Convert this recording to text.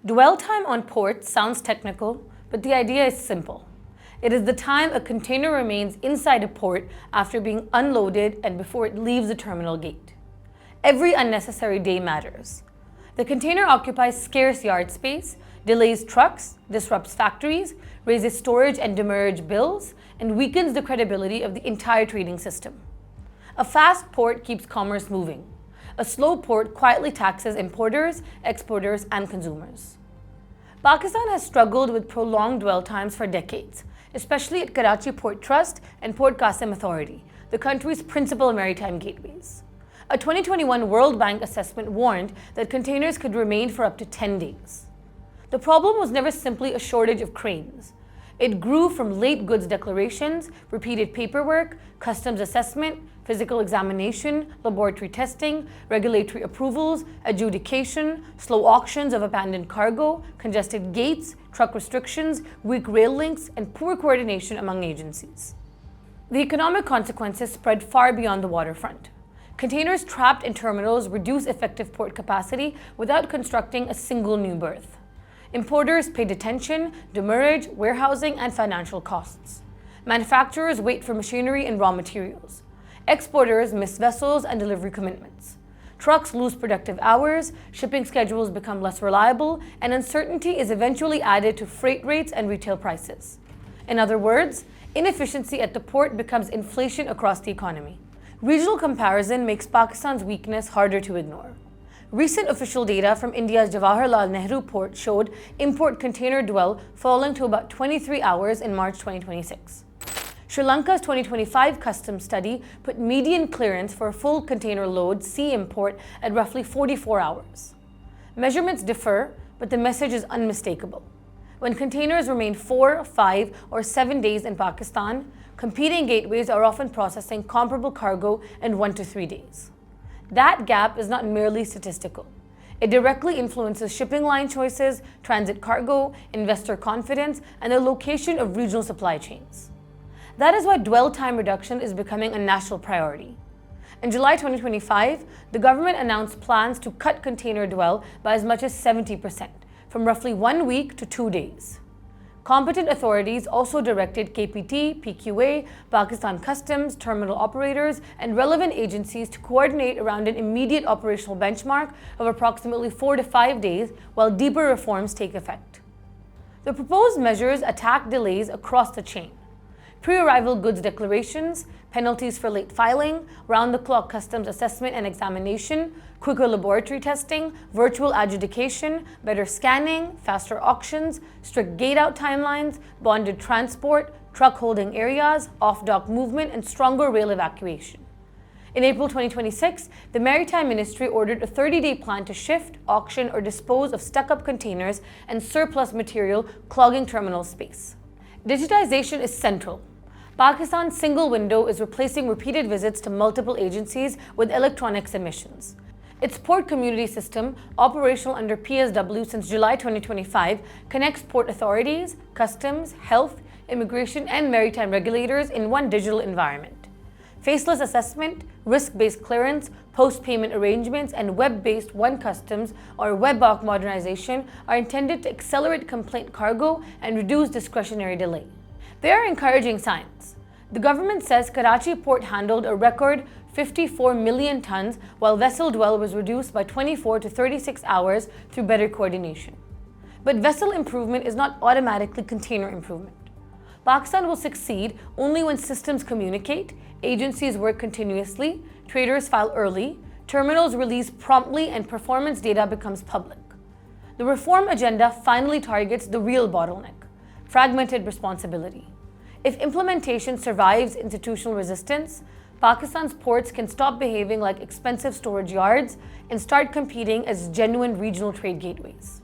Dwell time on port sounds technical, but the idea is simple. It is the time a container remains inside a port after being unloaded and before it leaves the terminal gate. Every unnecessary day matters. The container occupies scarce yard space, delays trucks, disrupts factories, raises storage and demurrage bills, and weakens the credibility of the entire trading system. A fast port keeps commerce moving. A slow port quietly taxes importers, exporters, and consumers. Pakistan has struggled with prolonged dwell times for decades, especially at Karachi Port Trust and Port Qasim Authority, the country's principal maritime gateways. A 2021 World Bank assessment warned that containers could remain for up to 10 days. The problem was never simply a shortage of cranes. It grew from late goods declarations, repeated paperwork, customs assessment, physical examination, laboratory testing, regulatory approvals, adjudication, slow auctions of abandoned cargo, congested gates, truck restrictions, weak rail links, and poor coordination among agencies. The economic consequences spread far beyond the waterfront. Containers trapped in terminals reduce effective port capacity without constructing a single new berth. Importers pay detention, demurrage, warehousing, and financial costs. Manufacturers wait for machinery and raw materials. Exporters miss vessels and delivery commitments. Trucks lose productive hours, shipping schedules become less reliable, and uncertainty is eventually added to freight rates and retail prices. In other words, inefficiency at the port becomes inflation across the economy. Regional comparison makes Pakistan's weakness harder to ignore. Recent official data from India's Jawaharlal Nehru port showed import container dwell falling to about 23 hours in March 2026. Sri Lanka's 2025 customs study put median clearance for a full container load sea import at roughly 44 hours. Measurements differ, but the message is unmistakable. When containers remain 4, 5, or 7 days in Pakistan, competing gateways are often processing comparable cargo in 1 to 3 days. That gap is not merely statistical. It directly influences shipping line choices, transit cargo, investor confidence, and the location of regional supply chains. That is why dwell time reduction is becoming a national priority. In July 2025, the government announced plans to cut container dwell by as much as 70%, from roughly 1 week to 2 days. Competent authorities also directed KPT, PQA, Pakistan Customs, terminal operators, and relevant agencies to coordinate around an immediate operational benchmark of approximately 4 to 5 days while deeper reforms take effect. The proposed measures attack delays across the chain. Pre-arrival goods declarations, penalties for late filing, round-the-clock customs assessment and examination, quicker laboratory testing, virtual adjudication, better scanning, faster auctions, strict gate-out timelines, bonded transport, truck holding areas, off-dock movement, and stronger rail evacuation. In April 2026, the Maritime Ministry ordered a 30-day plan to shift, auction, or dispose of stuck-up containers and surplus material clogging terminal space. Digitization is central. Pakistan's single window is replacing repeated visits to multiple agencies with electronic submissions. Its port community system, operational under PSW since July 2025, connects port authorities, customs, health, immigration, and maritime regulators in one digital environment. Faceless assessment, risk-based clearance, post-payment arrangements, and web-based One Customs or WebOC modernization are intended to accelerate complaint cargo and reduce discretionary delay. There are encouraging signs. The government says Karachi port handled a record 54 million tons, while vessel dwell was reduced by 24 to 36 hours through better coordination. But vessel improvement is not automatically container improvement. Pakistan will succeed only when systems communicate, agencies work continuously, traders file early, terminals release promptly, and performance data becomes public. The reform agenda finally targets the real bottleneck: fragmented responsibility. If implementation survives institutional resistance, Pakistan's ports can stop behaving like expensive storage yards and start competing as genuine regional trade gateways.